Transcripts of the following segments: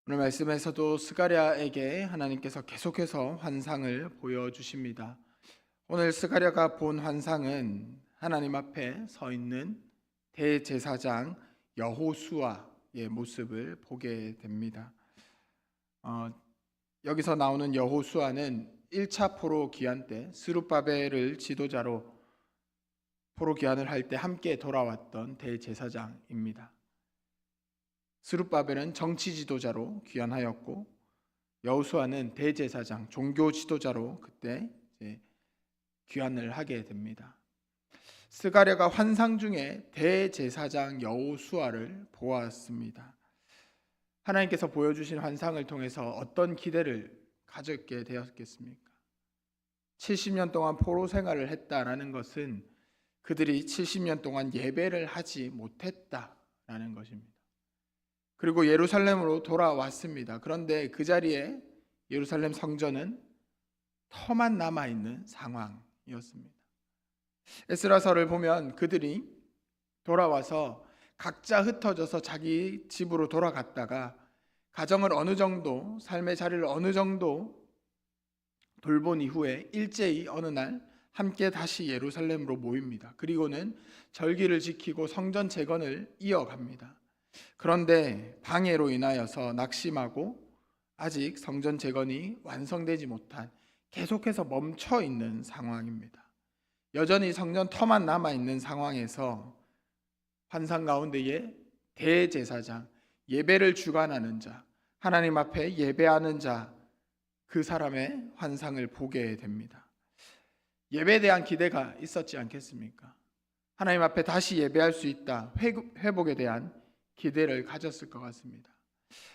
오늘 말씀에서도 스가랴에게 하나님께서 계속해서 환상을 보여주십니다. 오늘 스가랴가 본 환상은 하나님 앞에 서 있는 대제사장 여호수아의 모습을 보게 됩니다. 여기서 나오는 여호수아는 1차 포로 귀환 때 스룹바벨을 지도자로 포로 귀환을 할 때 함께 돌아왔던 대제사장입니다. 스룹바벨은 정치 지도자로 귀환하였고 여호수아는 대제사장, 종교 지도자로 그때 귀환을 하게 됩니다. 스가랴가 환상 중에 대제사장 여호수아를 보았습니다. 하나님께서 보여주신 환상을 통해서 어떤 기대를 가졌게 되었겠습니까? 70년 동안 포로 생활을 했다라는 것은 그들이 70년 동안 예배를 하지 못했다라는 것입니다. 그리고 예루살렘으로 돌아왔습니다. 그런데 그 자리에 예루살렘 성전은 터만 남아있는 상황이었습니다. 에스라서를 보면 그들이 돌아와서 각자 흩어져서 자기 집으로 돌아갔다가 가정을 어느 정도, 삶의 자리를 어느 정도 돌본 이후에 일제히 어느 날 함께 다시 예루살렘으로 모입니다. 그리고는 절기를 지키고 성전 재건을 이어갑니다. 그런데 방해로 인하여서 낙심하고 아직 성전 재건이 완성되지 못한, 계속해서 멈춰 있는 상황입니다. 여전히 성전 터만 남아 있는 상황에서 환상 가운데에 대제사장, 예배를 주관하는 자, 하나님 앞에 예배하는 자, 그 사람의 환상을 보게 됩니다. 예배에 대한 기대가 있었지 않겠습니까? 하나님 앞에 다시 예배할 수 있다, 회복에 대한 기대를 가졌을 것 같습니다.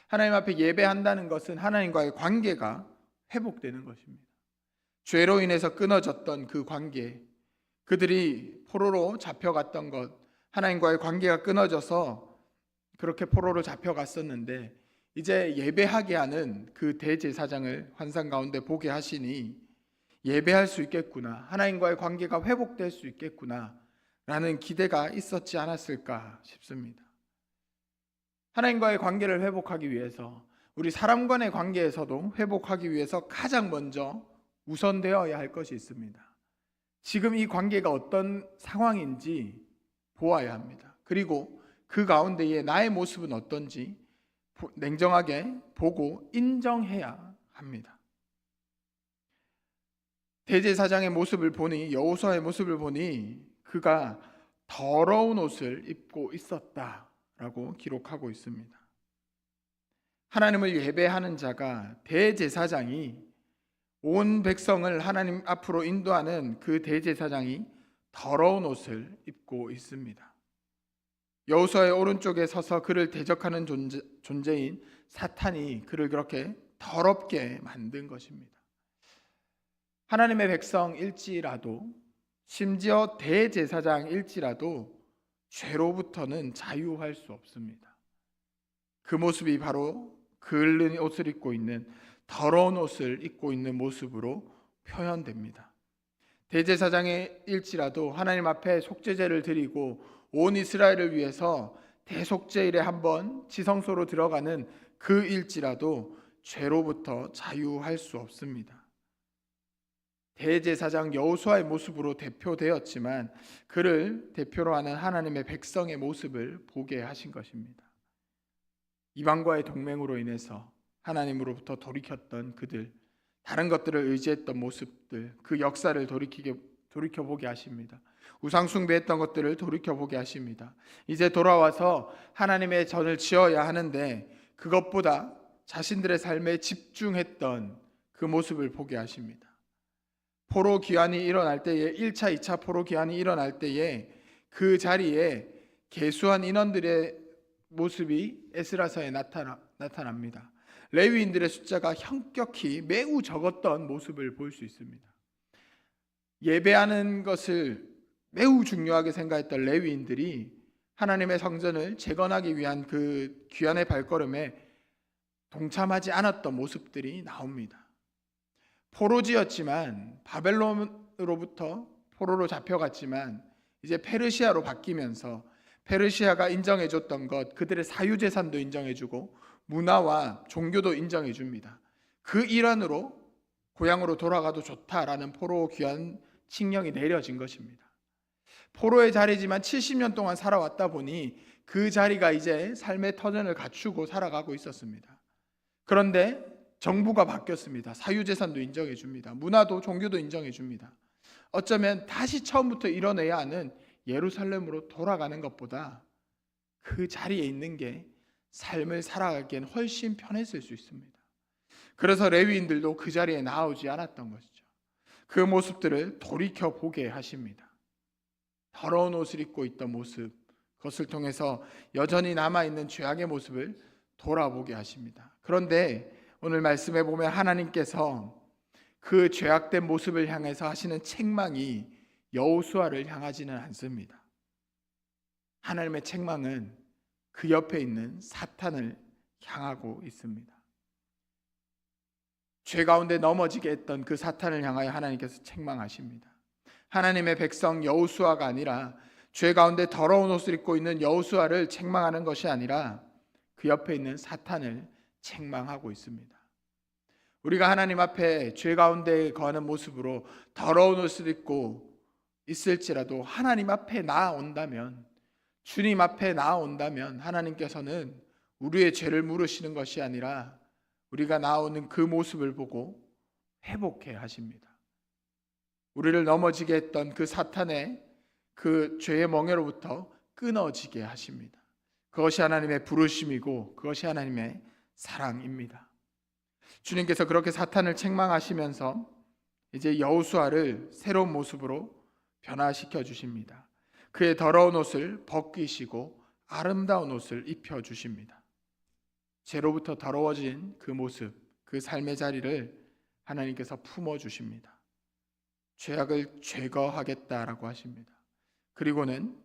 하나님 앞에 예배한다는 것은 하나님과의 관계가 회복되는 것입니다. 죄로 인해서 끊어졌던 그 관계, 그들이 포로로 잡혀갔던 것, 하나님과의 관계가 끊어져서 그렇게 포로로 잡혀갔었는데 이제 예배하게 하는 그 대제사장을 환상 가운데 보게 하시니 예배할 수 있겠구나, 하나님과의 관계가 회복될 수 있겠구나 라는 기대가 있었지 않았을까 싶습니다. 하나님과의 관계를 회복하기 위해서, 우리 사람 간의 관계에서도 회복하기 위해서 가장 먼저 우선되어야 할 것이 있습니다. 지금 이 관계가 어떤 상황인지 보아야 합니다. 그리고 그 가운데에 나의 모습은 어떤지 냉정하게 보고 인정해야 합니다. 대제사장의 모습을 보니, 여호수아의 모습을 보니 그가 더러운 옷을 입고 있었다라고 기록하고 있습니다. 하나님을 예배하는 자가, 대제사장이, 온 백성을 하나님 앞으로 인도하는 그 대제사장이 더러운 옷을 입고 있습니다. 여호수아의 오른쪽에 서서 그를 대적하는 존재인 사탄이 그를 그렇게 더럽게 만든 것입니다. 하나님의 백성일지라도, 심지어 대제사장일지라도 죄로부터는 자유할 수 없습니다. 그 모습이 바로 그을른 옷을 입고 있는, 더러운 옷을 입고 있는 모습으로 표현됩니다. 대제사장일지라도 하나님 앞에 속죄제를 드리고 온 이스라엘을 위해서 대속죄일에 한번 지성소로 들어가는 그 일지라도 죄로부터 자유할 수 없습니다. 대제사장 여호수아의 모습으로 대표되었지만 그를 대표로 하는 하나님의 백성의 모습을 보게 하신 것입니다. 이방과의 동맹으로 인해서 하나님으로부터 돌이켰던 그들, 다른 것들을 의지했던 모습들, 그 역사를 돌이켜보게 하십니다. 우상 숭배했던 것들을 돌이켜보게 하십니다. 이제 돌아와서 하나님의 전을 지어야 하는데 그것보다 자신들의 삶에 집중했던 그 모습을 보게 하십니다. 포로 귀환이 일어날 때에, 1차, 2차 포로 귀환이 일어날 때에 그 자리에 계수한 인원들의 모습이 에스라서에 나타납니다. 레위인들의 숫자가 현격히 매우 적었던 모습을 볼 수 있습니다. 예배하는 것을 매우 중요하게 생각했던 레위인들이 하나님의 성전을 재건하기 위한 그 귀환의 발걸음에 동참하지 않았던 모습들이 나옵니다. 포로지였지만, 바벨론으로부터 포로로 잡혀갔지만 이제 페르시아로 바뀌면서 페르시아가 인정해줬던 것, 그들의 사유재산도 인정해주고 문화와 종교도 인정해 줍니다. 그 일환으로 고향으로 돌아가도 좋다라는 포로 귀환 칙령이 내려진 것입니다. 포로의 자리지만 70년 동안 살아왔다 보니 그 자리가 이제 삶의 터전을 갖추고 살아가고 있었습니다. 그런데 정부가 바뀌었습니다. 사유재산도 인정해 줍니다. 문화도 종교도 인정해 줍니다. 어쩌면 다시 처음부터 이뤄내야 하는 예루살렘으로 돌아가는 것보다 그 자리에 있는 게 삶을 살아가기엔 훨씬 편했을 수 있습니다. 그래서 레위인들도 그 자리에 나오지 않았던 것이죠. 그 모습들을 돌이켜 보게 하십니다. 더러운 옷을 입고 있던 모습, 그것을 통해서 여전히 남아있는 죄악의 모습을 돌아보게 하십니다. 그런데 오늘 말씀에 보면 하나님께서 그 죄악된 모습을 향해서 하시는 책망이 여호수아를 향하지는 않습니다. 하나님의 책망은 그 옆에 있는 사탄을 향하고 있습니다. 죄 가운데 넘어지게 했던 그 사탄을 향하여 하나님께서 책망하십니다. 하나님의 백성 여호수아가 아니라 죄 가운데 더러운 옷을 입고 있는 여호수아를 책망하는 것이 아니라 그 옆에 있는 사탄을 책망하고 있습니다. 우리가 하나님 앞에 죄 가운데 거하는 모습으로 더러운 옷을 입고 있을지라도 하나님 앞에 나아온다면, 주님 앞에 나아온다면 하나님께서는 우리의 죄를 물으시는 것이 아니라 우리가 나오는 그 모습을 보고 회복해 하십니다. 우리를 넘어지게 했던 그 사탄의 그 죄의 멍에로부터 끊어지게 하십니다. 그것이 하나님의 부르심이고 그것이 하나님의 사랑입니다. 주님께서 그렇게 사탄을 책망하시면서 이제 여호수아를 새로운 모습으로 변화시켜 주십니다. 그의 더러운 옷을 벗기시고 아름다운 옷을 입혀 주십니다. 죄로부터 더러워진 그 모습, 그 삶의 자리를 하나님께서 품어 주십니다. 죄악을 제거하겠다라고 하십니다. 그리고는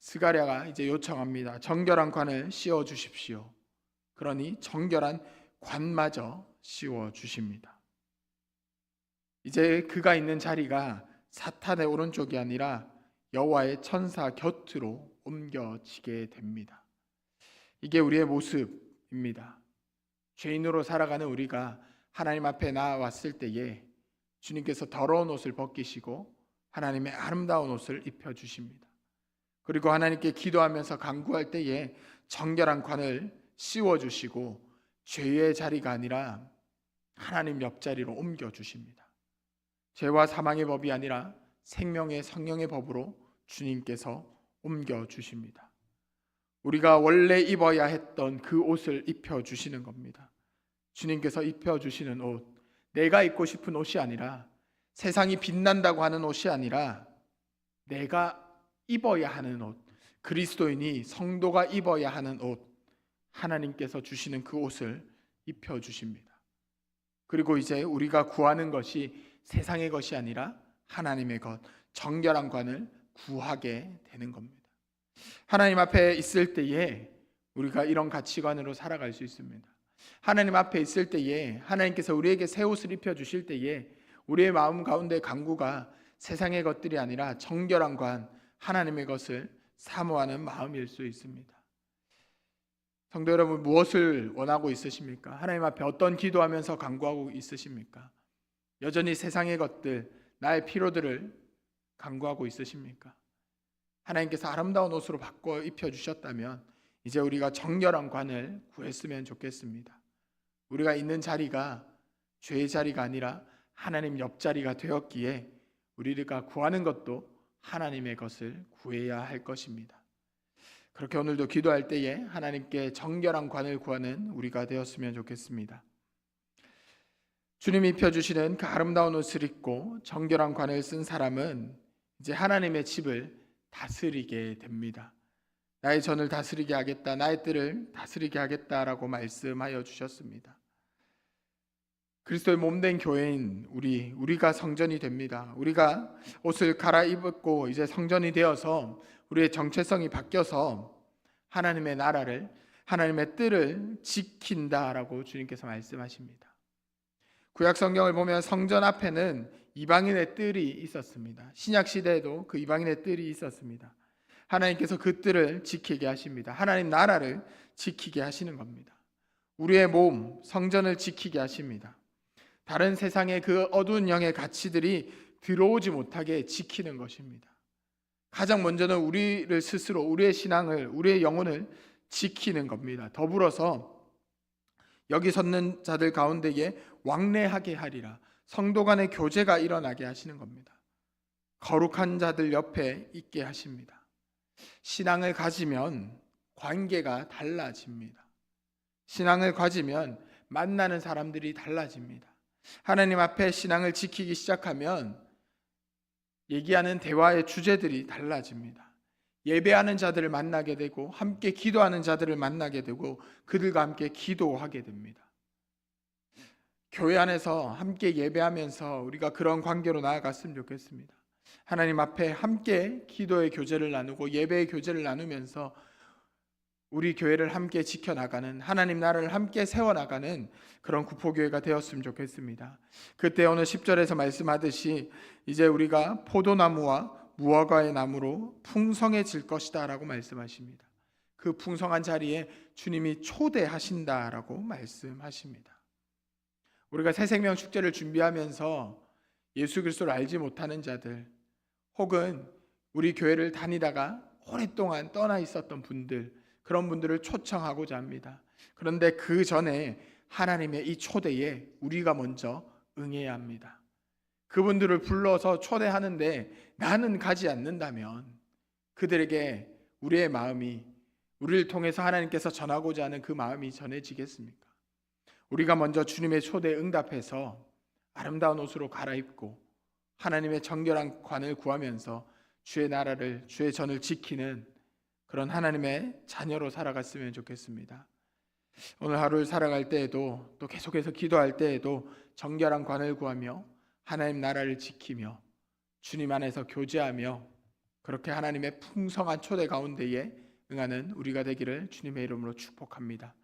스가랴가 이제 요청합니다. 정결한 관을 씌워 주십시오. 그러니 정결한 관마저 씌워 주십니다. 이제 그가 있는 자리가 사탄의 오른쪽이 아니라 여호와의 천사 곁으로 옮겨지게 됩니다. 이게 우리의 모습입니다. 죄인으로 살아가는 우리가 하나님 앞에 나아왔을 때에 주님께서 더러운 옷을 벗기시고 하나님의 아름다운 옷을 입혀주십니다. 그리고 하나님께 기도하면서 간구할 때에 정결한 관을 씌워주시고 죄의 자리가 아니라 하나님 옆자리로 옮겨주십니다. 죄와 사망의 법이 아니라 생명의 성령의 법으로 주님께서 옮겨주십니다. 우리가 원래 입어야 했던 그 옷을 입혀주시는 겁니다. 주님께서 입혀주시는 옷, 내가 입고 싶은 옷이 아니라, 세상이 빛난다고 하는 옷이 아니라 내가 입어야 하는 옷, 그리스도인이 성도가 입어야 하는 옷, 하나님께서 주시는 그 옷을 입혀주십니다. 그리고 이제 우리가 구하는 것이 세상의 것이 아니라 하나님의 것, 정결한 관을 구하게 되는 겁니다. 하나님 앞에 있을 때에 우리가 이런 가치관으로 살아갈 수 있습니다. 하나님 앞에 있을 때에 하나님께서 우리에게 새 옷을 입혀주실 때에 우리의 마음 가운데 간구가 세상의 것들이 아니라 정결한 관, 하나님의 것을 사모하는 마음일 수 있습니다. 성도 여러분, 무엇을 원하고 있으십니까? 하나님 앞에 어떤 기도하면서 간구하고 있으십니까? 여전히 세상의 것들, 나의 피로들을 간구하고 있으십니까? 하나님께서 아름다운 옷으로 바꿔 입혀주셨다면 이제 우리가 정결한 관을 구했으면 좋겠습니다. 우리가 있는 자리가 죄의 자리가 아니라 하나님 옆자리가 되었기에 우리가 구하는 것도 하나님의 것을 구해야 할 것입니다. 그렇게 오늘도 기도할 때에 하나님께 정결한 관을 구하는 우리가 되었으면 좋겠습니다. 주님이 입혀주시는 그 아름다운 옷을 입고 정결한 관을 쓴 사람은 이제 하나님의 집을 다스리게 됩니다. 나의 전을 다스리게 하겠다, 나의 뜰을 다스리게 하겠다라고 말씀하여 주셨습니다. 그리스도의 몸된 교회인 우리가 성전이 됩니다. 우리가 옷을 갈아입고 이제 성전이 되어서 우리의 정체성이 바뀌어서 하나님의 나라를, 하나님의 뜰을 지킨다라고 주님께서 말씀하십니다. 구약 성경을 보면 성전 앞에는 이방인의 뜰이 있었습니다. 신약 시대에도 그 이방인의 뜰이 있었습니다. 하나님께서 그 뜰을 지키게 하십니다. 하나님 나라를 지키게 하시는 겁니다. 우리의 몸, 성전을 지키게 하십니다. 다른 세상의 그 어두운 영의 가치들이 들어오지 못하게 지키는 것입니다. 가장 먼저는 우리를 스스로, 우리의 신앙을, 우리의 영혼을 지키는 겁니다. 더불어서 여기 섰는 자들 가운데에 왕래하게 하리라. 성도 간의 교제가 일어나게 하시는 겁니다. 거룩한 자들 옆에 있게 하십니다. 신앙을 가지면 관계가 달라집니다. 신앙을 가지면 만나는 사람들이 달라집니다. 하나님 앞에 신앙을 지키기 시작하면 얘기하는 대화의 주제들이 달라집니다. 예배하는 자들을 만나게 되고 함께 기도하는 자들을 만나게 되고 그들과 함께 기도하게 됩니다. 교회 안에서 함께 예배하면서 우리가 그런 관계로 나아갔으면 좋겠습니다. 하나님 앞에 함께 기도의 교제를 나누고 예배의 교제를 나누면서 우리 교회를 함께 지켜나가는, 하나님 나라를 함께 세워나가는 그런 구포교회가 되었으면 좋겠습니다. 그때 오늘 10절에서 말씀하듯이 이제 우리가 포도나무와 무화과의 나무로 풍성해질 것이다 라고 말씀하십니다. 그 풍성한 자리에 주님이 초대하신다라고 말씀하십니다. 우리가 새생명 축제를 준비하면서 예수 그리스도를 알지 못하는 자들, 혹은 우리 교회를 다니다가 오랫동안 떠나 있었던 분들, 그런 분들을 초청하고자 합니다. 그런데 그 전에 하나님의 이 초대에 우리가 먼저 응해야 합니다. 그분들을 불러서 초대하는데 나는 가지 않는다면 그들에게 우리의 마음이, 우리를 통해서 하나님께서 전하고자 하는 그 마음이 전해지겠습니까? 우리가 먼저 주님의 초대에 응답해서 아름다운 옷으로 갈아입고 하나님의 정결한 관을 구하면서 주의 나라를, 주의 전을 지키는 그런 하나님의 자녀로 살아갔으면 좋겠습니다. 오늘 하루를 살아갈 때에도 또 계속해서 기도할 때에도 정결한 관을 구하며 하나님 나라를 지키며 주님 안에서 교제하며 그렇게 하나님의 풍성한 초대 가운데에 응하는 우리가 되기를 주님의 이름으로 축복합니다.